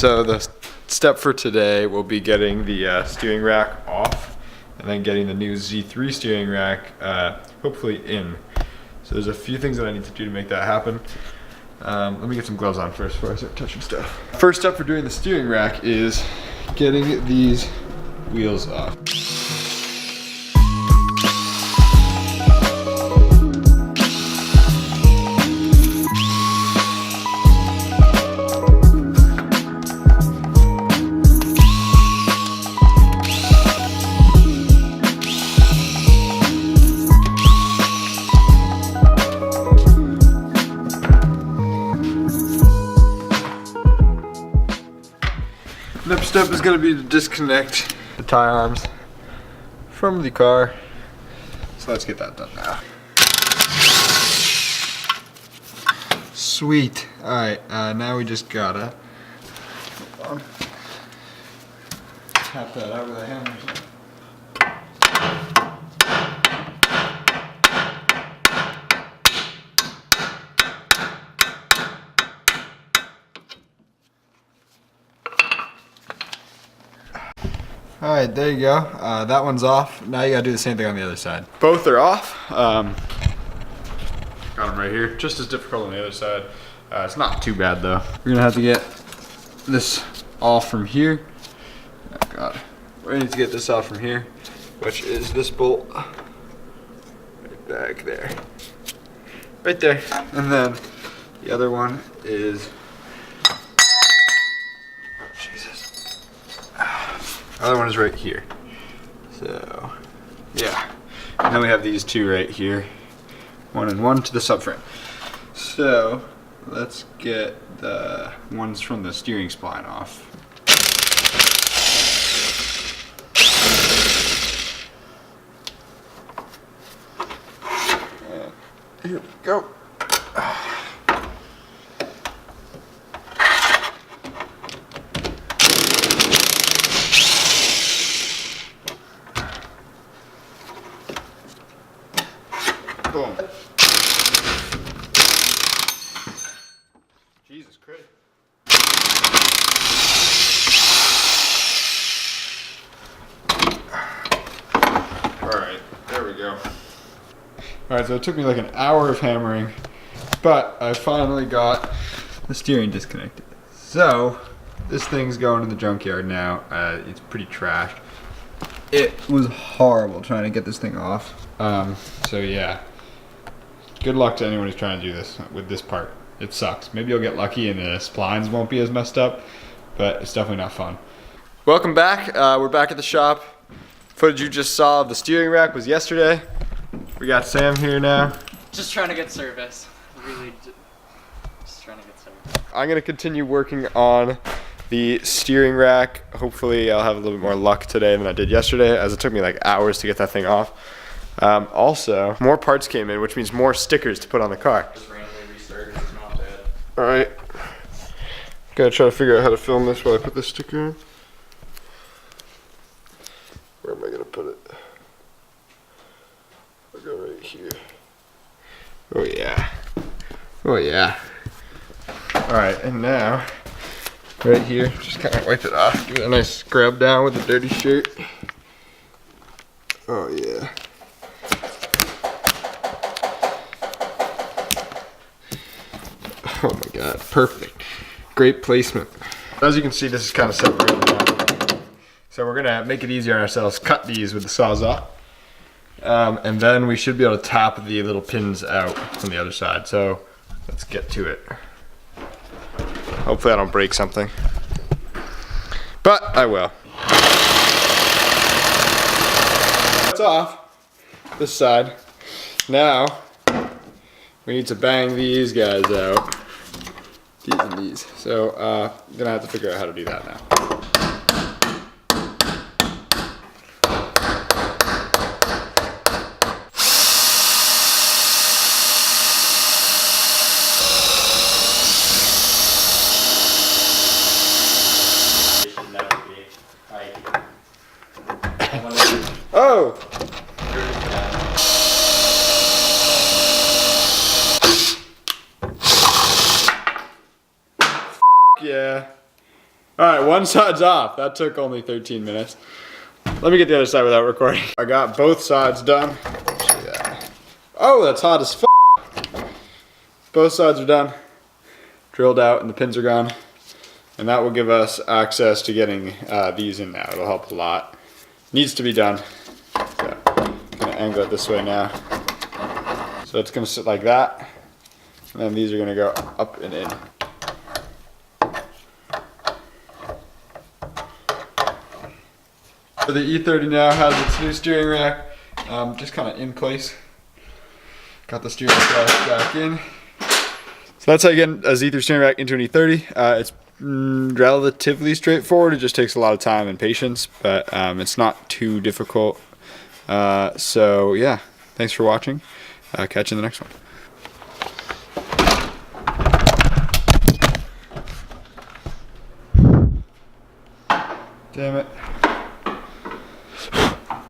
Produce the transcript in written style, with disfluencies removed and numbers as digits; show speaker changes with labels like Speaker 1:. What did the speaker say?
Speaker 1: So the step for today will be getting the steering rack off and then getting the new Z3 steering rack hopefully in. So there's a few things that I need to do to make that happen. Let me get some gloves on first before I start touching stuff. First step for doing the steering rack is getting these wheels off. Next step is going to be to disconnect the tie arms from the car. So let's get that done now. Sweet. Alright, now we just gotta tap that out with a hammer. Alright, there you go. That one's off. Now you gotta do the same thing on the other side. Both are off. Got them right here. Just as difficult on the other side. It's not too bad though. We're gonna have to get this off from here. Oh god. We need to get this off from here, which is this bolt right back there. Right there. And then the other one is the other one is right here. So, yeah. And then we have these two right here. One and one to the subframe. So, let's get the ones from the steering spline off. And here we go. Boom. Jesus Christ. Alright, there we go. Alright, so it took me like an hour of hammering, but I finally got the steering disconnected. So, this thing's going in the junkyard now. It's pretty trashed. It was horrible trying to get this thing off. So yeah. Good luck to anyone who's trying to do this with this part. It sucks. Maybe you'll get lucky and the splines won't be as messed up, but it's definitely not fun. Welcome back. We're back at the shop. Footage you just saw of the steering rack was yesterday. We got Sam here now.
Speaker 2: Just trying to get service. Really, just trying to get service.
Speaker 1: I'm gonna continue working on the steering rack. Hopefully I'll have a little bit more luck today than I did yesterday, as it took me like hours to get that thing off. Also, more parts came in, which means more stickers to put on the car.
Speaker 2: Just randomly restarted, it's not bad.
Speaker 1: Alright. Gotta try to figure out how to film this while I put this sticker in. Where am I gonna put it? I'll go right here. Oh yeah. Oh yeah. Alright, and now, right here, just kind of wipe it off. Give it a nice scrub down with a dirty shirt. Oh yeah. Oh my god, perfect. Great placement. As you can see, this is kind of separated now. So we're gonna make it easier on ourselves, cut these with the Sawzall. And then we should be able to tap the little pins out from the other side. So let's get to it. Hopefully I don't break something. But I will. It's off this side. Now we need to bang these guys out. These and these. So I'm gonna have to figure out how to do that now. Oh! Yeah. Alright, one side's off. That took only 13 minutes. Let me get the other side without recording. I got both sides done. Show you that. Oh, that's hot as f. Both sides are done. Drilled out and the pins are gone. And that will give us access to getting these in now. It'll help a lot. Needs to be done. So, I'm gonna angle it this way now. So it's gonna sit like that. And then these are gonna go up and in. So the E30 now has its new steering rack, just kind of in place. Got the steering rack back in. So that's how you get a Z3 steering rack into an E30. It's relatively straightforward. It just takes a lot of time and patience, but it's not too difficult. So yeah, thanks for watching. Catch you in the next one. Damn it.